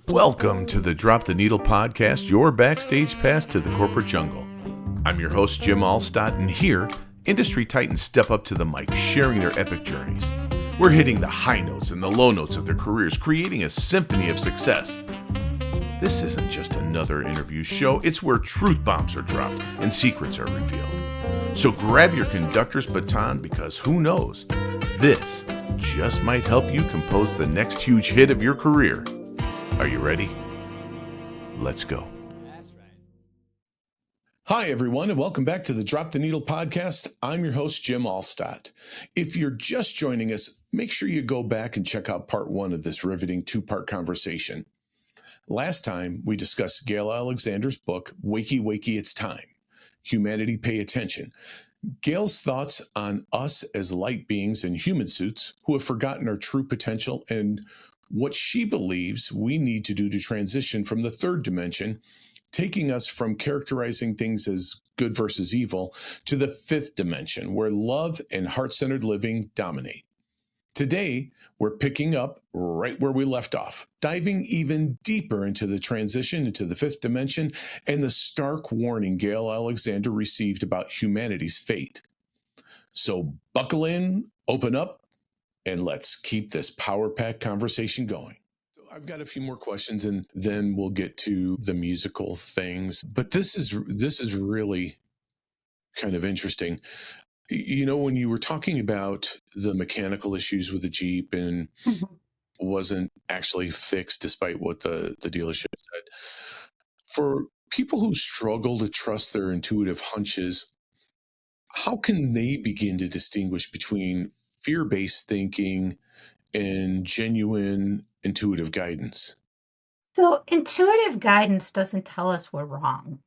Welcome to the Drop the Needle podcast, your backstage pass to the corporate jungle. I'm your host, Jim Allstott, and here, industry titans step up to the mic, sharing their epic journeys. We're hitting the high notes and the low notes of their careers, creating a symphony of success. This isn't just another interview show, it's where truth bombs are dropped and secrets are revealed. So grab your conductor's baton because who knows, this just might help you compose the next huge hit of your career. Are you ready? Let's go. Hi, everyone, and welcome back to the Drop the Needle podcast. I'm your host, Jim Allstott. If you're just joining us, make sure you go back and check out part one of this riveting two-part conversation. Last time, we discussed Gail Alexander's book, Wakey, Wakey, It's Time. Humanity, Pay Attention. Gail's thoughts on us as light beings in human suits who have forgotten our true potential and what she believes we need to do to transition from the third dimension, taking us from characterizing things as good versus evil to the fifth dimension, where love and heart-centered living dominate. Today, we're picking up right where we left off, diving even deeper into the transition into the fifth dimension and the stark warning Gail Alexander received about humanity's fate. So buckle in, open up, and let's keep this power pack conversation going. So I've got a few more questions and then we'll get to the musical things. But this is really kind of interesting. You know, when you were talking about the mechanical issues with the Jeep and wasn't actually fixed despite what the dealership said, for people who struggle to trust their intuitive hunches, how can they begin to distinguish between fear-based thinking and genuine intuitive guidance? So intuitive guidance doesn't tell us we're wrong.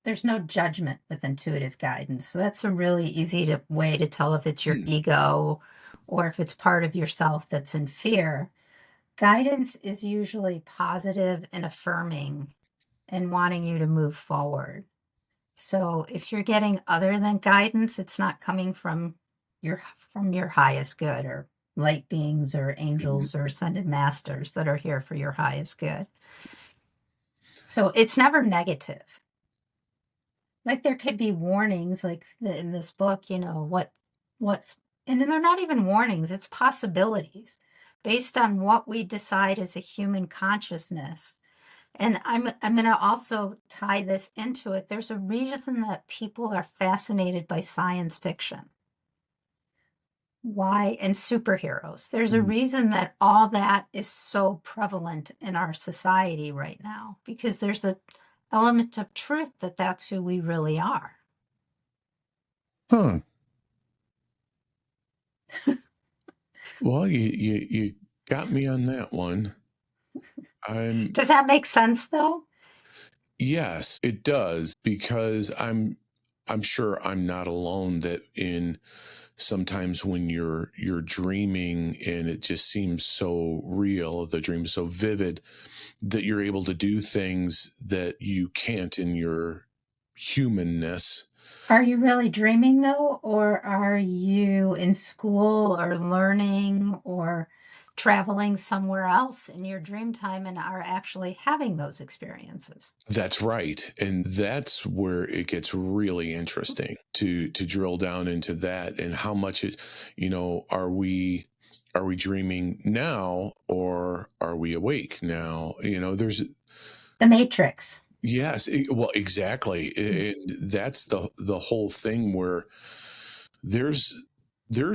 There's no judgment with intuitive guidance. So that's a really easy way to tell if it's your ego or if it's part of yourself that's in fear. Guidance is usually positive and affirming and wanting you to move forward. So if you're getting other than guidance, it's not coming from your highest good, or light beings or angels or ascended masters that are here for your highest good. So it's never negative. Like there could be warnings, like in this book, you know, what's, and then they're not even warnings, it's possibilities based on what we decide as a human consciousness. And I'm going to also tie this into it. There's a reason that people are fascinated by science fiction. Why? And superheroes. There's a reason that all that is so prevalent in our society right now, because there's an element of truth that that's who we really are. Well, you got me on that one. Does that make sense, though? Yes, it does, because I'm sure I'm not alone that in sometimes when you're dreaming and it just seems so real, the dream is so vivid that you're able to do things that you can't in your humanness. Are you really dreaming, though, or are you in school or learning or traveling somewhere else in your dream time and are actually having those experiences? That's right. And that's where it gets really interesting to drill down into that, and how much it, you know, are we dreaming now or are we awake now? You know, there's the Matrix. Yes, well, exactly. And that's the whole thing, where there's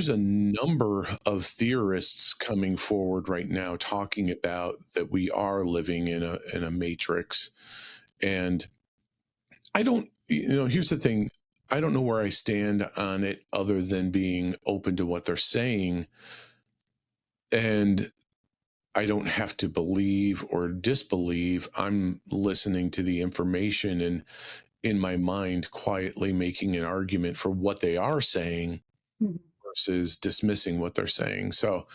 a number of theorists coming forward right now talking about that we are living in a matrix. And I don't, you know, here's the thing. I don't know where I stand on it other than being open to what they're saying. And I don't have to believe or disbelieve. I'm listening to the information and in my mind quietly making an argument for what they are saying versus dismissing what they're saying. So,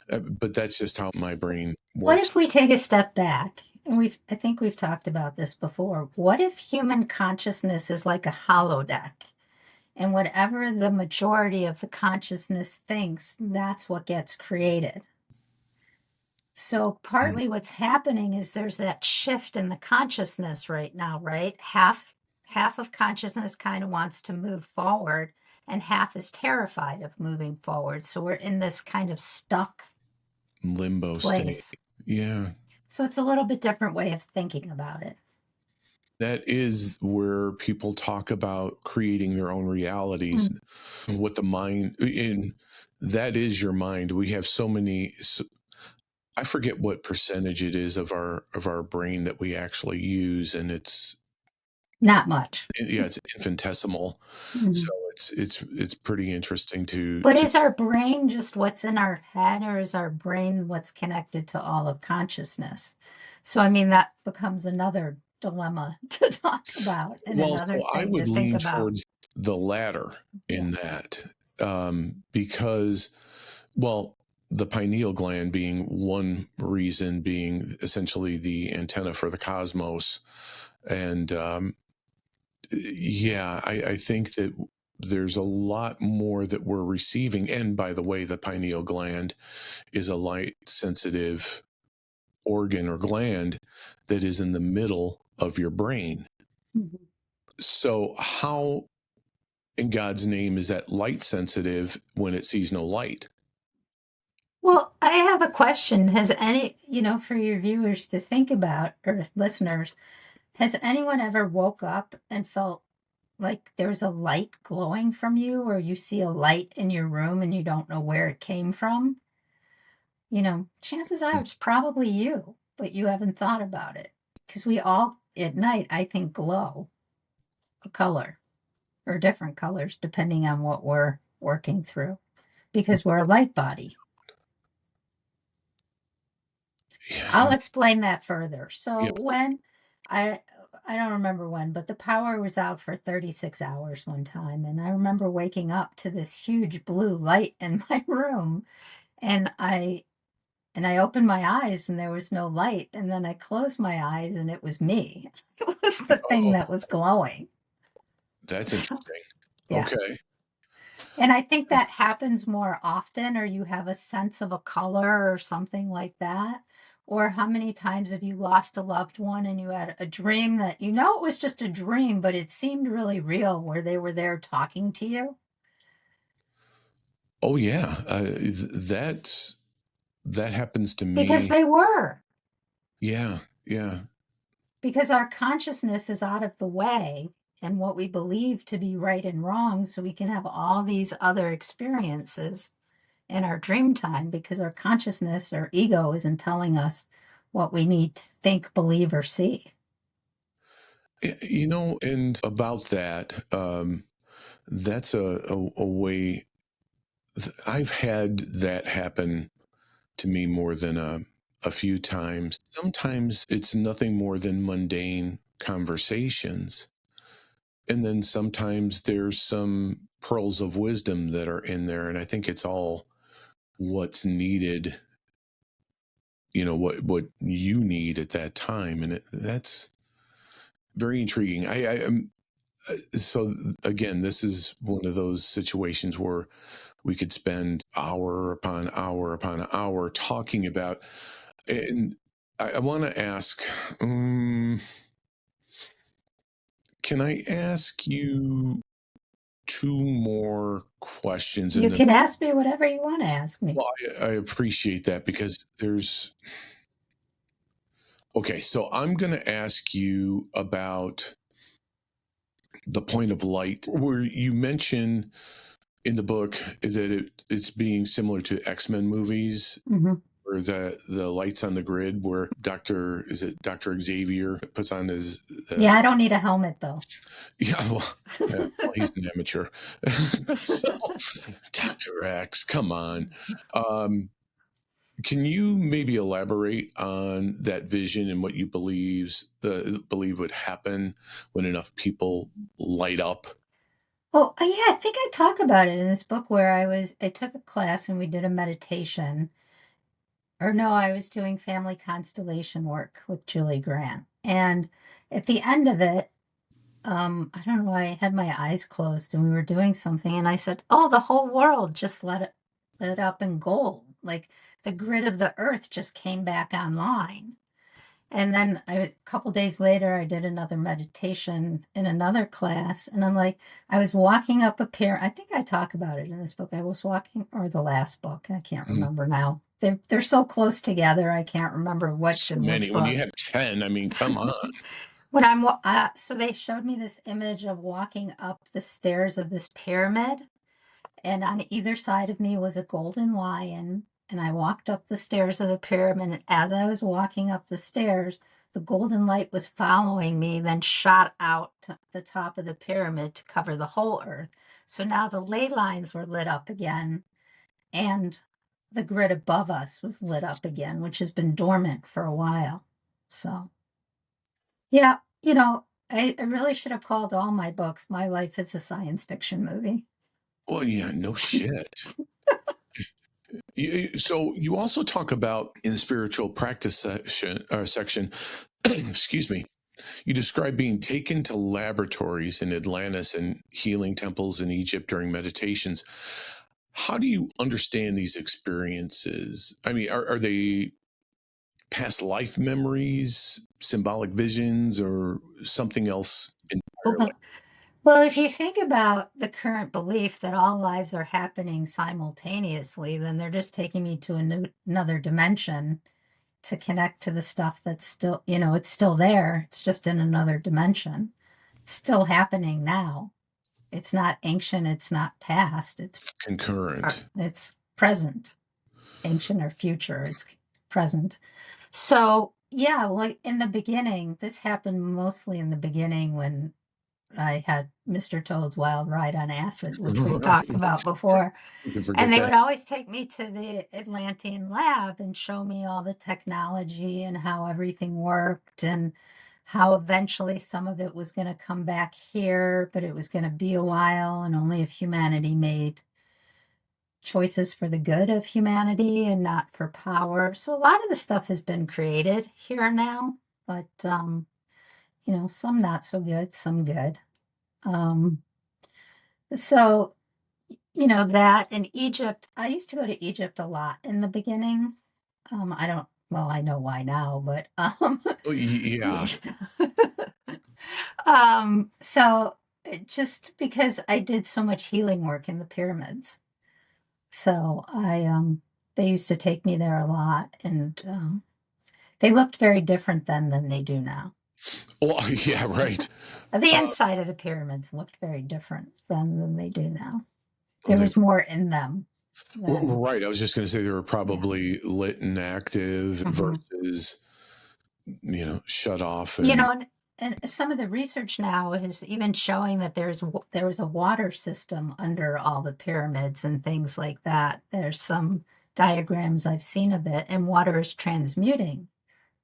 but that's just how my brain works. What if we take a step back? And I think we've talked about this before. What if human consciousness is like a holodeck? And whatever the majority of the consciousness thinks, that's what gets created. So partly what's happening is there's that shift in the consciousness right now, right? Half of consciousness kind of wants to move forward and half is terrified of moving forward. So we're in this kind of stuck limbo state. place. Yeah. So it's a little bit different way of thinking about it. That is where people talk about creating their own realities, what the mind in that is your mind. We have so many I forget what percentage it is of our brain that we actually use, and it's Not much. it's infinitesimal. So it's pretty interesting But is our brain just what's in our head, or is our brain what's connected to all of consciousness? So, I mean, that becomes another dilemma to talk about and another so I thing to would think lean about. towards the latter in that, because, well, the pineal gland being one reason, being essentially the antenna for the cosmos. And yeah, I think that there's a lot more that we're receiving. And by the way, the pineal gland is a light sensitive organ or gland that is in the middle of your brain. So, how in God's name is that light sensitive when it sees no light? Well, I have a question. Has any, for your viewers to think about, or listeners, has anyone ever woke up and felt like there's a light glowing from you, or you see a light in your room and you don't know where it came from? Chances are it's probably you, but you haven't thought about it. Because we all, at night, I think, glow a color or different colors depending on what we're working through because we're a light body. Yeah. I'll explain that further. So Yeah. when I don't remember when, but the power was out for 36 hours one time. And I remember waking up to this huge blue light in my room. And I opened my eyes and there was no light. And then I closed my eyes and it was me. It was the thing Oh, that was glowing. that's So, interesting. yeah. Okay. And I think that happens more often, or you have a sense of a color or something like that. Or how many times have you lost a loved one and you had a dream that it was just a dream, but it seemed really real where they were there talking to you? Oh yeah, that happens to Because me. they were. Yeah, yeah. Because our consciousness is out of the way and what we believe to be right and wrong, so we can have all these other experiences in our dream time because our consciousness, our ego, isn't telling us what we need to think, believe, or see. And about that, that's a way. I've had that happen to me more than a few times. Sometimes it's nothing more than mundane conversations. And then sometimes there's some pearls of wisdom that are in there. And I think it's all what's needed, what you need at that time. And that's very intriguing. I am. So again, this is one of those situations where we could spend hour upon hour upon hour talking about. And I want to ask, can I ask you two more questions? You And then, can ask me whatever you want to ask me. well, I appreciate that because okay, so I'm going to ask you about the point of light, where you mention in the book that it's being similar to X-Men movies, or the lights on the grid, where Dr. Xavier puts on his Yeah, I don't need a helmet though. yeah, well, he's an amateur. So, Dr. X, come on. Can you maybe elaborate on that vision and what you believe would happen when enough people light up? Well, yeah, I think I talk about it in this book where I took a class and we did a meditation. Or no, I was doing family constellation work with Julie Grant. And at the end of it, I don't know, I had my eyes closed and we were doing something and I said, "Oh, the whole world just lit up in gold." Like the grid of the earth just came back online. And then a couple days later, I did another meditation in another class. And I'm like, I was walking up a pair. I think I talk about it in this book. I was walking, or the last book. I can't remember now. They're so close together. I can't remember which So and many. which When you book. have 10, I mean, come on. When so they showed me this image of walking up the stairs of this pyramid, and on either side of me was a golden lion. And I walked up the stairs of the pyramid. And as I was walking up the stairs, the golden light was following me, then shot out to the top of the pyramid to cover the whole earth. So now the ley lines were lit up again, and the grid above us was lit up again, which has been dormant for a while. So, yeah, I really should have called all my books My Life is a Science Fiction Movie. Well, yeah, no shit. So you also talk about in the spiritual practice section, excuse me, you describe being taken to laboratories in Atlantis and healing temples in Egypt during meditations. How do you understand these experiences? I mean, are they past life memories, symbolic visions, or something else entirely? Well, if you think about the current belief that all lives are happening simultaneously, then they're just taking me to another dimension to connect to the stuff that's still, it's still there. It's just in another dimension. It's still happening now. It's not ancient. It's not past. It's Concurrent. It's present. Ancient or future. It's present. So, yeah, like in the beginning, this happened mostly in the beginning when I had Mr. Toad's Wild Ride on Acid, which we've talked about before. You can And forget they that. would always take me to the Atlantean lab and show me all the technology and how everything worked, and how eventually some of it was going to come back here, but it was going to be a while, and only if humanity made choices for the good of humanity and not for power. So a lot of the stuff has been created here now, but some not so good, some good. So, that in Egypt, I used to go to Egypt a lot in the beginning. I know why now, but Yeah. so just because I did so much healing work in the pyramids. So they used to take me there a lot, and they looked very different then than they do now. Well, yeah, right. The inside of the pyramids looked very different then than they do now. Well, There was more in them. right. I was just going to say they were probably lit and active versus, shut off. And some of the research now is even showing that there was a water system under all the pyramids and things like that. There's some diagrams I've seen of it, and water is transmuting,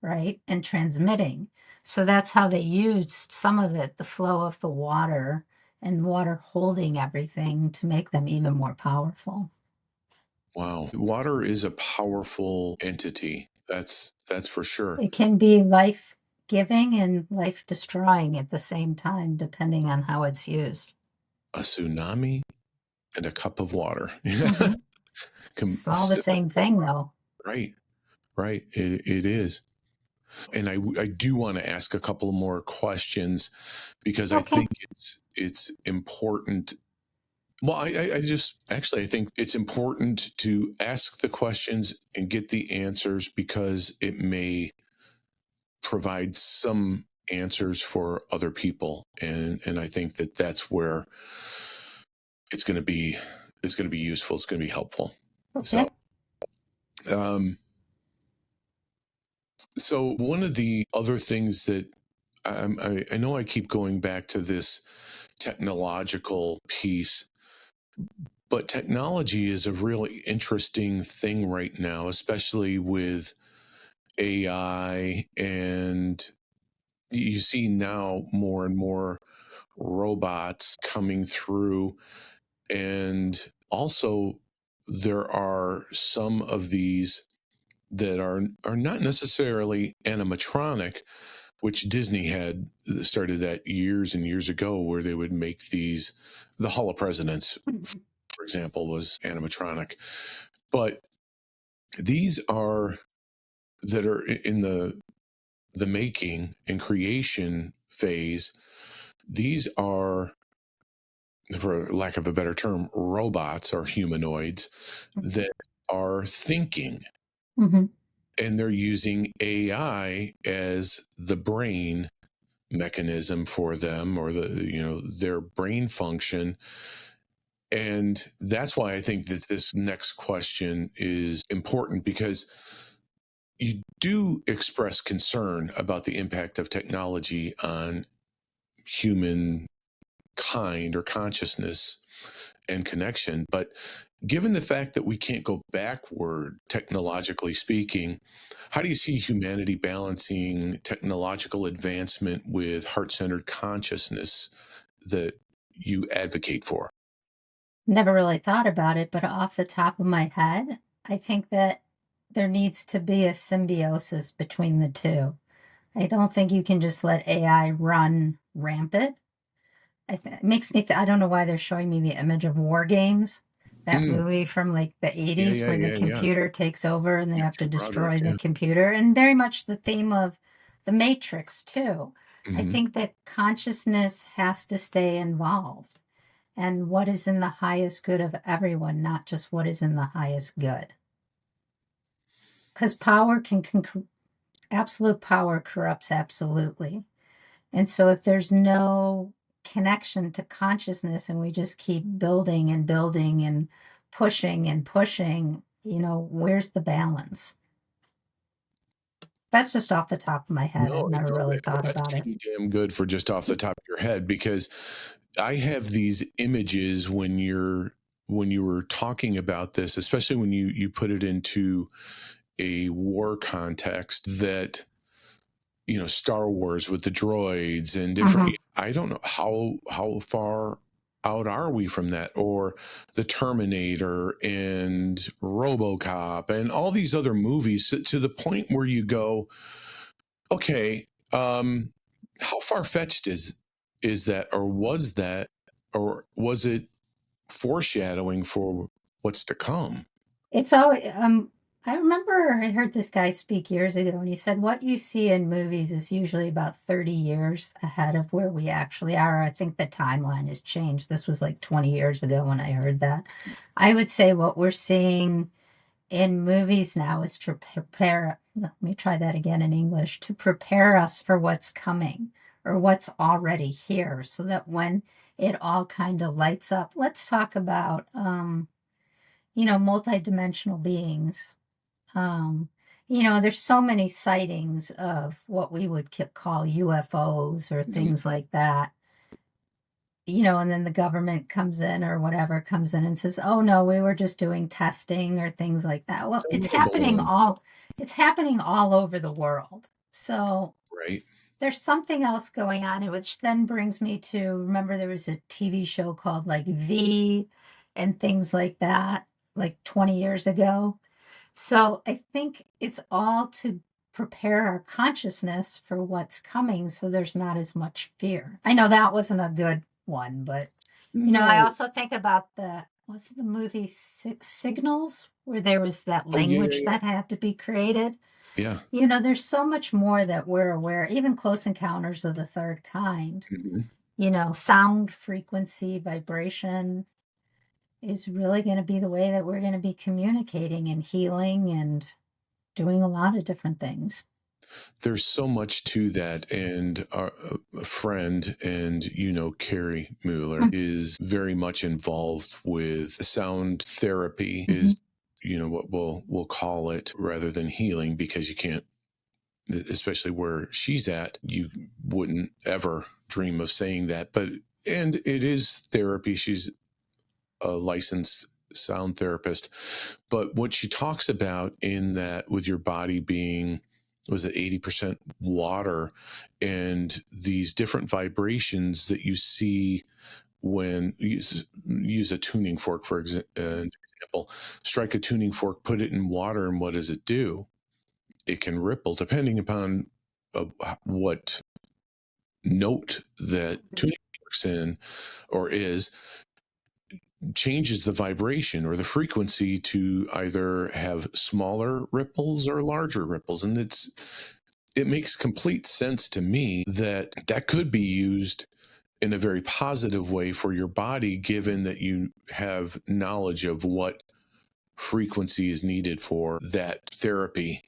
right? And transmitting. So that's how they used some of it, the flow of the water and water holding everything to make them even more powerful. Wow. Water is a powerful entity. That's for sure. It can be life giving and life destroying at the same time, depending on how it's used. A tsunami and a cup of water. It's all the same thing, though. Right. It is. And I do want to ask a couple more questions because I think it's important. Well, I think it's important to ask the questions and get the answers because it may provide some answers for other people. And I think that's where it's going to be useful. It's going to be helpful. Okay. So one of the other things that I know I keep going back to this technological piece, but technology is a really interesting thing right now, especially with AI. And you see now more and more robots coming through. And also, there are some of these that are not necessarily animatronic, which Disney had started that years and years ago, where they would make these. The Hall of Presidents, for example, was animatronic, but these are that are in the making and creation phase. These are, for lack of a better term, robots or humanoids that are thinking, Mm-hmm. and they're using AI as the brain mechanism for them, or their brain function. And that's why I think that this next question is important, because you do express concern about the impact of technology on human kind or consciousness and connection. But given the fact that we can't go backward, technologically speaking, how do you see humanity balancing technological advancement with heart-centered consciousness that you advocate for? Never really thought about it, but off the top of my head, I think that there needs to be a symbiosis between the two. I don't think you can just let AI run rampant. It makes me, I don't know why they're showing me the image of War Games, that Mm, movie from like the yeah, 80s yeah, where the yeah, yeah. computer takes over and they have to Matthew Broderick, destroy the yeah. computer, and very much the theme of the Matrix, too. I Hmm. think that consciousness has to stay involved, and what is in the highest good of everyone, not just what is in the highest good. Because absolute power corrupts absolutely. And so if there's no connection to consciousness and we just keep building and building and pushing, where's the balance? That's just off the top of my head. I've No, never really thought that's about it. pretty damn good for just off the top of your head, because I have these images when you were talking about this, especially when you put it into a war context, that Star Wars with the droids and different. Hmm. I don't know how far out are we from that, or the Terminator and RoboCop and all these other movies, to the point where you go, okay, how far fetched is that, or was that, or was it foreshadowing for what's to come? It's always, I remember I heard this guy speak years ago, and he said what you see in movies is usually about 30 years ahead of where we actually are. I think the timeline has changed. This was like 20 years ago when I heard that. I would say what we're seeing in movies now is to prepare, let me try that again in English, to prepare us for what's coming or what's already here, so that when it all kind of lights up. Let's talk about, multidimensional beings. Um, there's so many sightings of what we would call UFOs or Mm, things like that. And then the government comes in or whatever comes in and says, "Oh no, we were just doing testing," or things like that. Well, some of the balloon, it's happening all over the world. So right? there's something else going on, which then brings me to, remember there was a TV show called like V and things like that, like 20 years ago. So I think it's all to prepare our consciousness for what's coming so there's not as much fear. I know that wasn't a good one, but I No. also think about was it the movie Signals, where there was that Oh, yeah, language yeah, that had to be created. yeah. There's so much more that we're aware, even Close Encounters of the Third Kind, Hmm. sound frequency, vibration is really going to be the way that we're going to be communicating and healing and doing a lot of different things. There's so much to that, and a friend, and Carrie Mueller is very much involved with sound therapy. Mm-hmm. Is what we'll call it, rather than healing, because you can't, especially where she's at, you wouldn't ever dream of saying that. But and it is therapy. She's a licensed sound therapist. But what she talks about in that, with your body being, was it 80% water, and these different vibrations that you see when you use a tuning fork, for example, strike a tuning fork, put it in water, and what does it do? It can ripple depending upon what note that tuning forks in or is. changes the vibration or the frequency to either have smaller ripples or larger ripples. And it makes complete sense to me that that could be used in a very positive way for your body, given that you have knowledge of what frequency is needed for that therapy.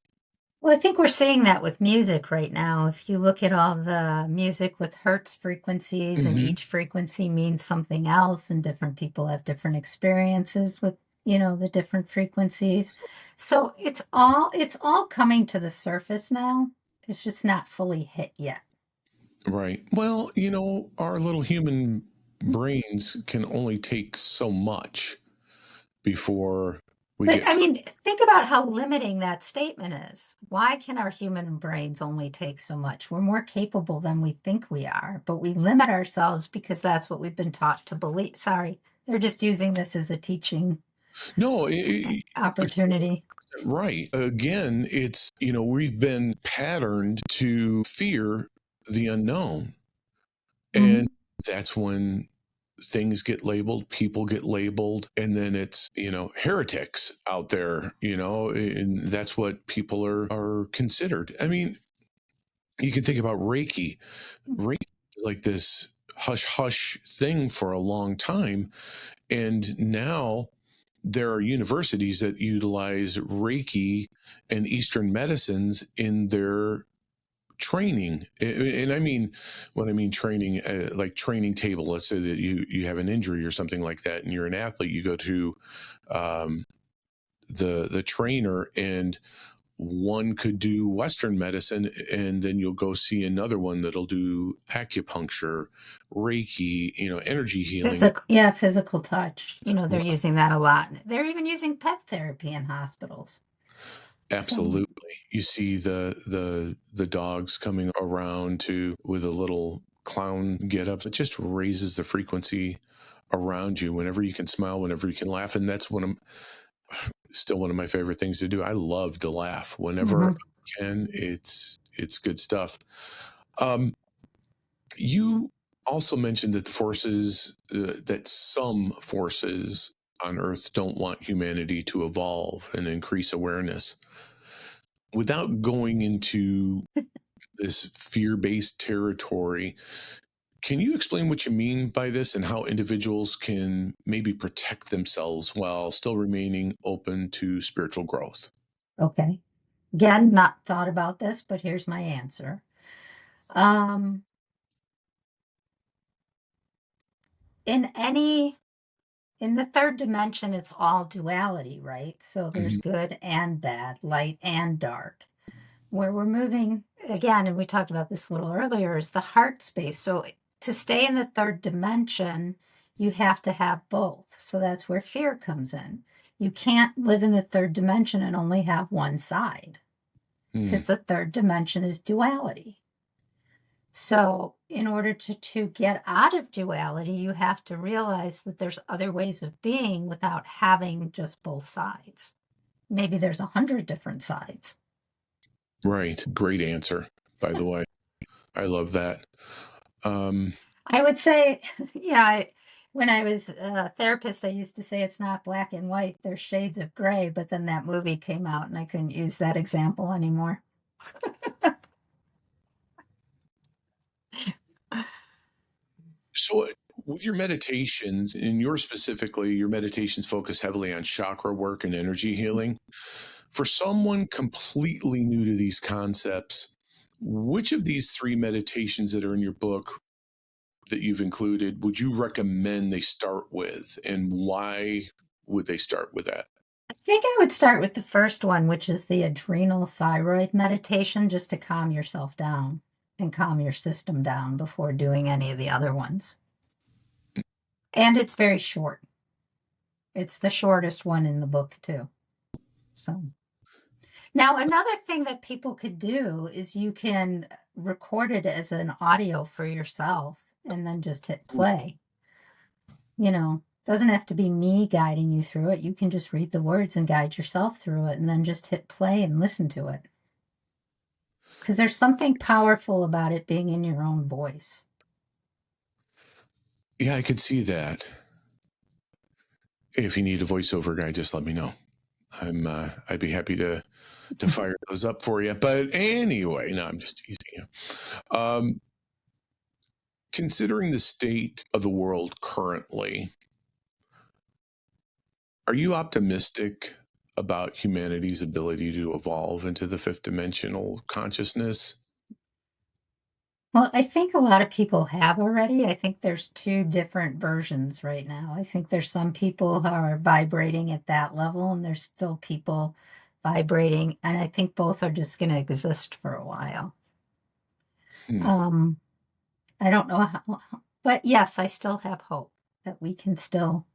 Well, I think we're seeing that with music right now. If you look at all the music with Hertz frequencies, and Mm-hmm. each frequency means something else, and different people have different experiences with, the different frequencies. So it's all coming to the surface now. It's just not fully hit yet. Right. Well, our little human brains can only take so much before we But get I through. mean, think about how limiting that statement is. Why can our human brains only take so much? We're more capable than we think we are, but we limit ourselves because that's what we've been taught to believe. Sorry, they're just using this as a teaching No, opportunity. right. Again, we've been patterned to fear the unknown. And Mhm. that's when things get labeled, people get labeled, and then it's, heretics out there, and that's what people are considered. I mean, you can think about Reiki. Reiki is like this hush hush thing for a long time. And now there are universities that utilize Reiki and Eastern medicines in their training. And I mean, when I mean training, like training table, let's say that you have an injury or something like that, and you're an athlete, you go to um, the trainer, and one could do Western medicine, and then you'll go see another one that'll do acupuncture, Reiki, energy healing. Physical, yeah, physical touch. They're using that a lot. They're even using pet therapy in hospitals. So, Absolutely. You see the dogs coming around to with a little clown get up. It just raises the frequency around you whenever you can smile, whenever you can laugh. And that's still one of my favorite things to do. I love to laugh whenever mhm. I can. It's good stuff. Um, you also mentioned that that some forces on Earth don't want humanity to evolve and increase awareness. Without going into this fear-based territory, can you explain what you mean by this and how individuals can maybe protect themselves while still remaining open to spiritual growth? Okay. Again, not thought about this, but here's my answer. Um, in any In the third dimension, it's all duality, right? So there's Mhm. good and bad, light and dark. Where we're moving again, and we talked about this a little earlier, is the heart space. So to stay in the third dimension, you have to have both. So that's where fear comes in. You can't live in the third dimension and only have one side Hmm. because the third dimension is duality. So, in order to get out of duality, you have to realize that there's other ways of being without having just both sides. Maybe there's 100 different sides. Right. Great answer, by the way. I love that. Um, I would say, yeah, when I was a therapist, I used to say it's not black and white, there's shades of gray, but then that movie came out and I couldn't use that example anymore. so, with your meditations, and your meditations focus heavily on chakra work and energy healing. For someone completely new to these concepts, which of these three meditations that are in your book that you've included would you recommend they start with, and why would they start with that? I think I would start with the first one, which is the adrenal thyroid meditation, just to calm yourself down and calm your system down before doing any of the other ones. And it's very short. It's the shortest one in the book, too. So now another thing that people could do is you can record it as an audio for yourself and then just hit play. Doesn't have to be me guiding you through it. You can just read the words and guide yourself through it and then just hit play and listen to it. Because there's something powerful about it being in your own voice. Yeah, I could see that. If you need a voiceover guy, just let me know. I'd be happy to fire those up for you. But anyway, no, I'm just teasing you. Considering the state of the world currently, are you optimistic about humanity's ability to evolve into the fifth dimensional consciousness? Well, I think a lot of people have already. I think there's two different versions right now. I think there's some people who are vibrating at that level, and there's still people vibrating, and I think both are just going to exist for a while. I don't know how, but yes, I still have hope that we can still,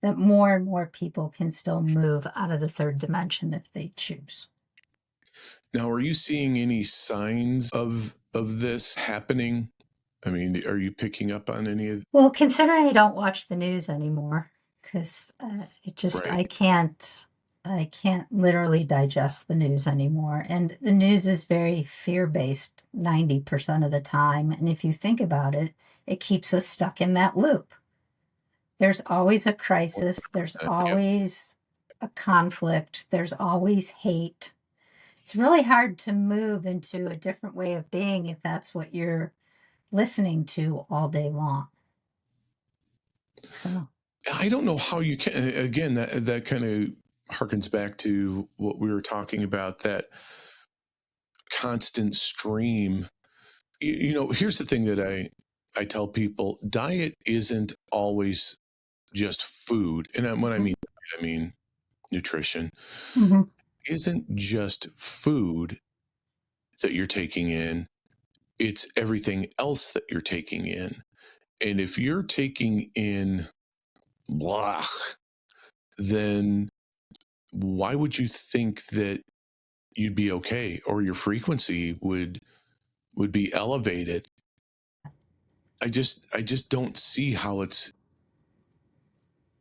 that more and more people can still move out of the third dimension if they choose. Now, are you seeing any signs of this happening? I mean, are you picking up on any of? Well, considering I don't watch the news anymore, because it just Right. I can't literally digest the news anymore. And the news is very fear-based 90% of the time. And if you think about it, it keeps us stuck in that loop. There's always a crisis, there's Yep. always a conflict, there's always hate. It's really hard to move into a different way of being if that's what you're listening to all day long. So I don't know how you can. Again, that kind of harkens back to what we were talking about, that constant stream. You know, here's the thing that I tell people: diet isn't always just food, and when I mean nutrition. mm-hmm. Isn't just food that you're taking in; it's everything else that you're taking in. And if you're taking in blah, then why would you think that you'd be okay, or your frequency would be elevated? I just don't see how it's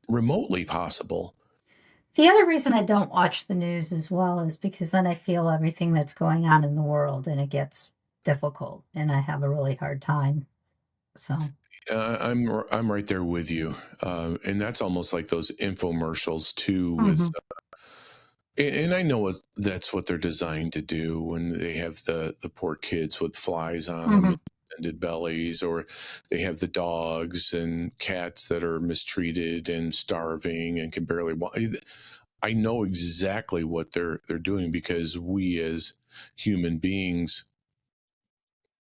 remotely possible. The other reason I don't watch the news as well is because then I feel everything that's going on in the world and it gets difficult and I have a really hard time. So I'm right there with you, and that's almost like those infomercials too. mm-hmm. And I know that's what they're designed to do when they have the poor kids with flies on them, Mm-hmm. and extended bellies, or they have the dogs and cats that are mistreated and starving and can barely walk. I know exactly what they're doing, because we as human beings,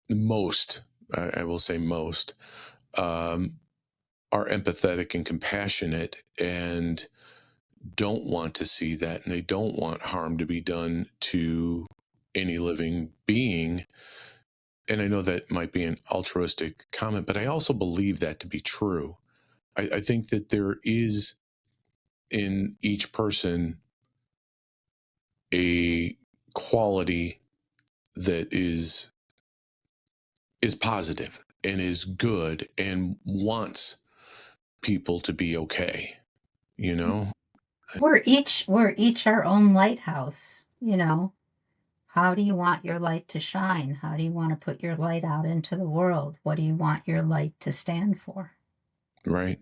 most, I will say most, um, are empathetic and compassionate, and don't want to see that, and they don't want harm to be done to any living being. And I know that might be an altruistic comment, but I also believe that to be true. I think that there is in each person a quality that is positive and is good and wants people to be okay, you know? We're each our own lighthouse, you know. How do you want your light to shine? How do you want to put your light out into the world? What do you want your light to stand for? Right.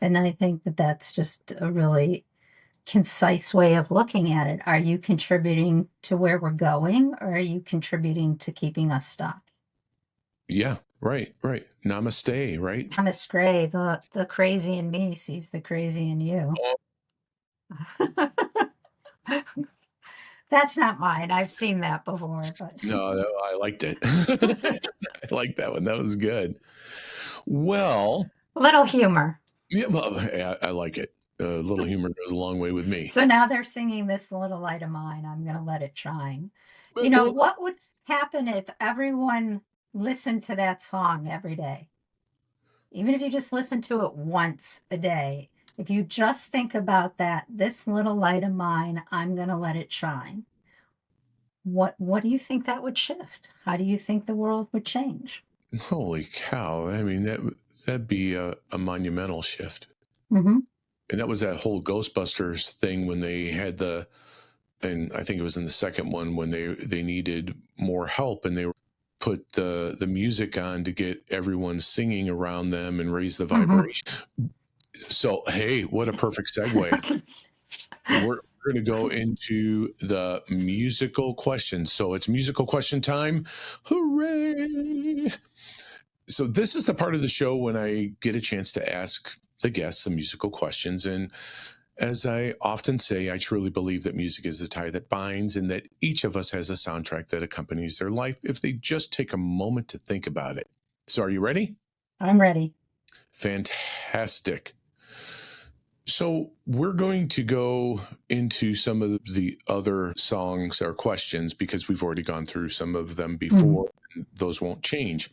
And I think that that's just a really concise way of looking at it. Are you contributing to where we're going, or are you contributing to keeping us stuck? Yeah. Right. Right. Namaste. Right. Thomas Gray, the crazy in me sees the crazy in you. That's not mine. I've seen that before, but No, I liked it. I like that one. That was good. Well, a little humor. yeah, well, I like it. A little humor goes a long way with me. So now they're singing This Little Light of Mine, I'm going to let it shine. You know, Well, what would happen if everyone listened to that song every day? Even if you just listen to it once a day, if you just think about that, this little light of mine, I'm going to let it shine. What do you think that would shift? How do you think the world would change? holy cow! I mean, that'd be a monumental shift. Mm-hmm. And that was that whole Ghostbusters thing when they had and I think it was in the second one, when they needed more help, and they put the music on to get everyone singing around them and raise the Mm-hmm. vibration. So, hey, what a perfect segue. We're going to go into the musical questions. So it's musical question time. Hooray! So this is the part of the show when I get a chance to ask the guests some musical questions. And as I often say, I truly believe that music is the tie that binds and that each of us has a soundtrack that accompanies their life if they just take a moment to think about it. So are you ready? I'm ready. Fantastic. So we're going to go into some of the other songs or questions because we've already gone through some of them before. And those won't change.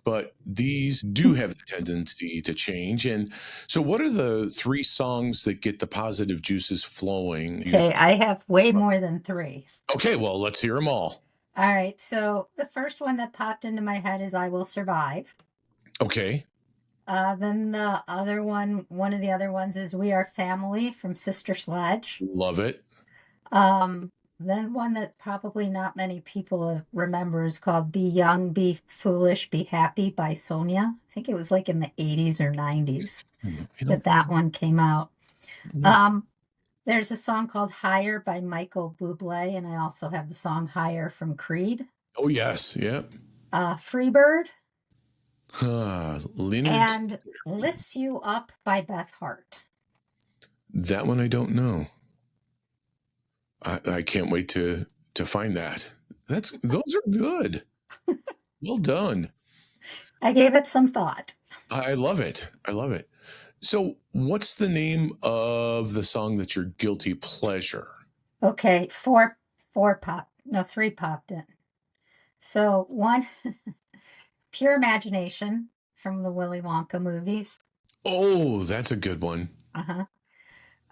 But these do have the tendency to change. And so, what are the 3 songs that get the positive juices flowing? Okay, I have way more than 3. Okay, well, let's hear them all. All right, so the first one that popped into my head is I Will Survive. Okay. Then the other one of the other ones is We Are Family from Sister Sledge. Love it. Then one that probably not many people remember is called Be Young, Be Foolish, Be Happy by Sonia. I think it was like in the 80s or 90s that one came out. There's a song called Higher by Michael Bublé, and I also have the song Higher from Creed. Oh, yes. Yep. Freebird. Leonard And Lifts You Up by Beth Hart. That one I don't know. I can't wait to find that. Those are good. Well done. I gave it some thought. I love it. I love it. So, what's the name of the song that's your guilty pleasure? Okay, 3 popped in. So one, Pure Imagination from the Willy Wonka movies. Oh, that's a good one.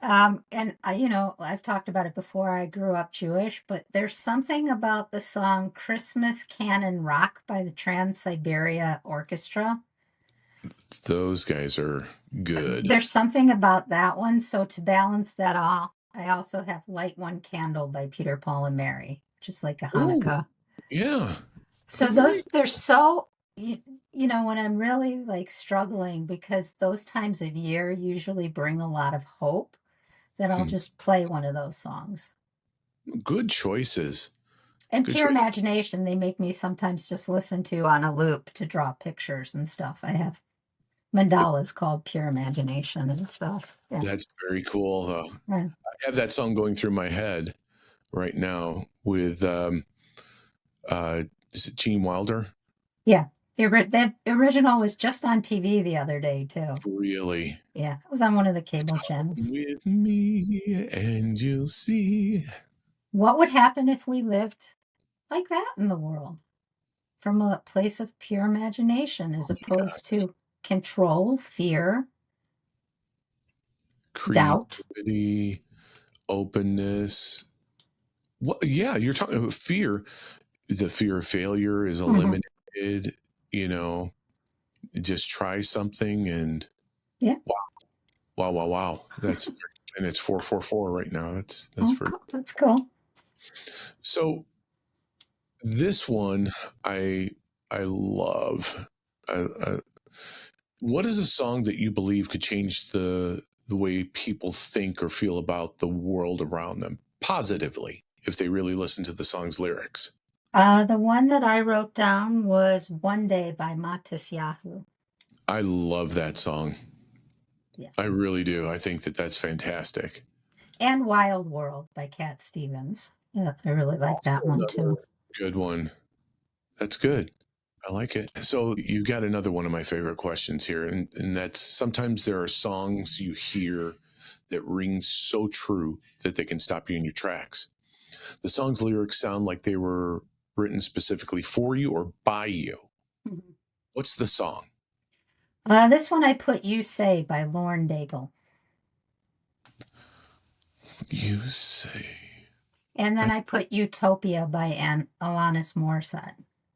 And I've talked about it before. I grew up Jewish, but there's something about the song Christmas Canon Rock by the Trans-Siberia Orchestra. Those guys are good. There's something about that one. So to balance that off, I also have Light One Candle by Peter, Paul, and Mary, just like a Hanukkah. Ooh, yeah. So they're so, when I'm really like struggling, because those times of year usually bring a lot of hope, that I'll just play one of those songs. Good choices. And Pure Imagination, they make me sometimes just listen to on a loop to draw pictures and stuff. I have mandalas called Pure Imagination and stuff. Yeah. That's very cool. I have that song going through my head right now with is it Gene Wilder? Yeah. The original was just on TV the other day too. Really? Yeah, it was on one of the cable channels. With me and you'll see. What would happen if we lived like that in the world? From a place of pure imagination as opposed to control, fear, creativity, doubt, openness. Yeah, you're talking about fear. The fear of failure is eliminated. Just try something and wow. That's and it's 444 right now. That's that's cool. So this one I love. What is a song that you believe could change the way people think or feel about the world around them positively if they really listen to the song's lyrics? The one that I wrote down was One Day by Matisyahu. I love that song. Yeah. I really do. I think that's fantastic. And Wild World by Cat Stevens. Yeah, I really like that one too. Good one. That's good. I like it. So you got another one of my favorite questions here, and that's sometimes there are songs you hear that ring so true that they can stop you in your tracks. The song's lyrics sound like they were written specifically for you or by you. Mm-hmm. What's the song? This one I put You Say by Lauren Daigle. You Say. And then I put Utopia by Alanis Morissette.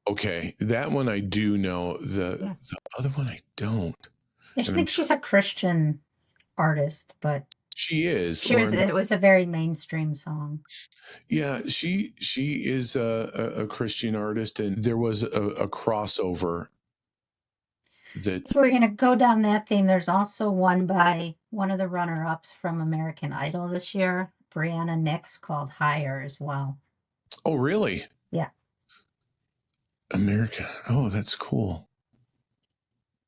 Okay, that one I do know. The other one I don't. I think she's a Christian artist, but she is. It was a very mainstream song. Yeah, she is a Christian artist, and there was a crossover. that. If we're going to go down that theme, there's also one by one of the runner-ups from American Idol this year, Brianna Nix, called Higher as well. Oh, really? Yeah. America. Oh, that's cool.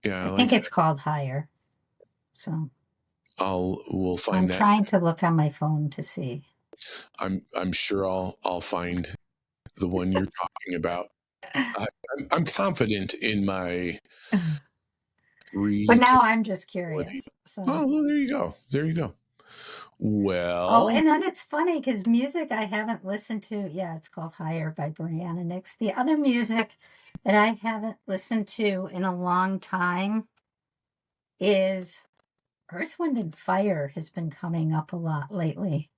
Yeah, I think it's called Higher. So we'll find that. I'm trying to look on my phone to see. I'm sure I'll find the one you're talking about. I'm confident in my But now I'm just curious. So. Oh, well, there you go. There you go. Well. Oh, and then it's funny because music I haven't listened to. Yeah, it's called Higher by Brianna Nix. The other music that I haven't listened to in a long time is Earth, Wind, and Fire has been coming up a lot lately.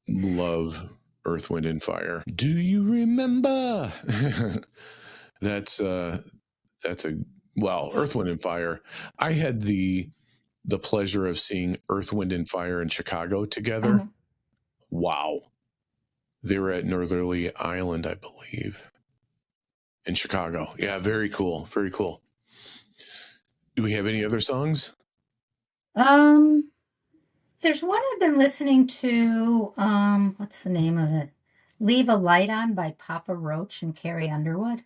Love Earth, Wind, and Fire. Do you remember? That's Earth, Wind, and Fire. I had the pleasure of seeing Earth, Wind, and Fire in Chicago together. Mm-hmm. Wow. They were at Northerly Island, I believe, in Chicago. Yeah, very cool. Very cool. Do we have any other songs? There's one I've been listening to. What's the name of it? Leave a Light On by Papa Roach and Carrie Underwood.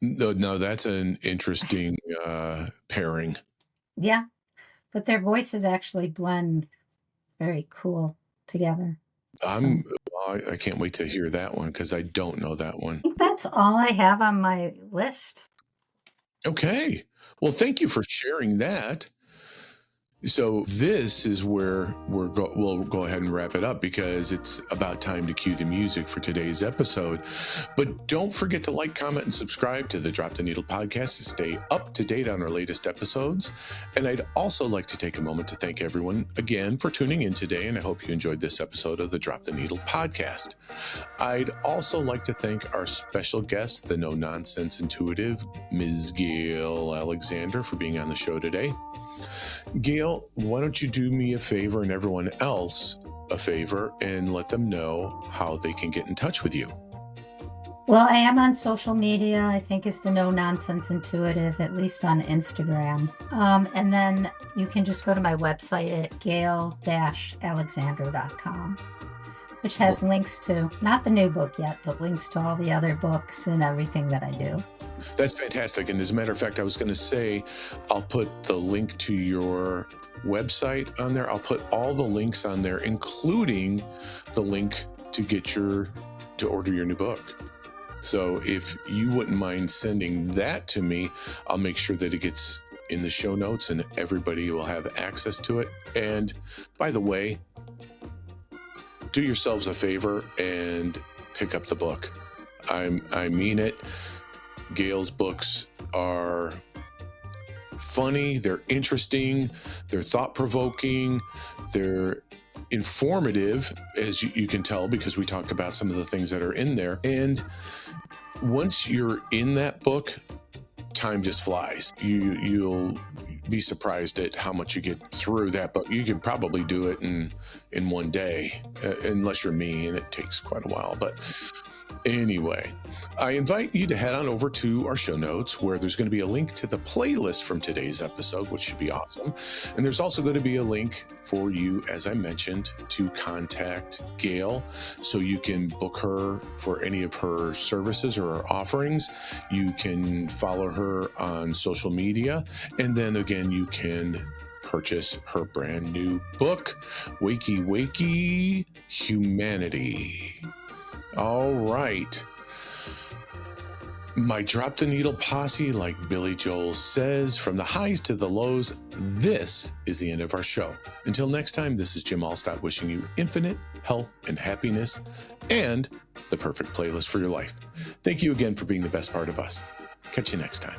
No, that's an interesting pairing. Yeah, but their voices actually blend very cool together. I can't wait to hear that one because I don't know that one. I think that's all I have on my list. Okay. Well, thank you for sharing that. So this is where we'll go ahead and wrap it up because it's about time to cue the music for today's episode. But don't forget to like, comment, and subscribe to the Drop the Needle podcast to stay up to date on our latest episodes. And I'd also like to take a moment to thank everyone again for tuning in today. And I hope you enjoyed this episode of the Drop the Needle podcast. I'd also like to thank our special guest, the No Nonsense Intuitive, Ms. Gail Alexander, for being on the show today. Gail, why don't you do me a favor and everyone else a favor and let them know how they can get in touch with you? Well, I am on social media. I think it's the No Nonsense Intuitive, at least on Instagram. And then you can just go to my website at gail-alexander.com, which has links to, not the new book yet, but links to all the other books and everything that I do. That's fantastic. And as a matter of fact, I was going to say, I'll put the link to your website on there. I'll put all the links on there, including the link to order your new book. So if you wouldn't mind sending that to me, I'll make sure that it gets in the show notes and everybody will have access to it. And by the way, do yourselves a favor and pick up the book. I mean it. Gail's books are funny, they're interesting, they're thought-provoking, they're informative, as you can tell, because we talked about some of the things that are in there. And once you're in that book, time just flies. You'll be surprised at how much you get through that book. You could probably do it in one day, unless you're me, and it takes quite a while. But anyway, I invite you to head on over to our show notes where there's going to be a link to the playlist from today's episode, which should be awesome. And there's also going to be a link for you, as I mentioned, to contact Gail so you can book her for any of her services or her offerings. You can follow her on social media. And then again, you can purchase her brand new book, Wakey Wakey Humanity. All right. My Drop the Needle posse, like Billy Joel says, from the highs to the lows, this is the end of our show. Until next time, this is Jim Allstott wishing you infinite health and happiness and the perfect playlist for your life. Thank you again for being the best part of us. Catch you next time.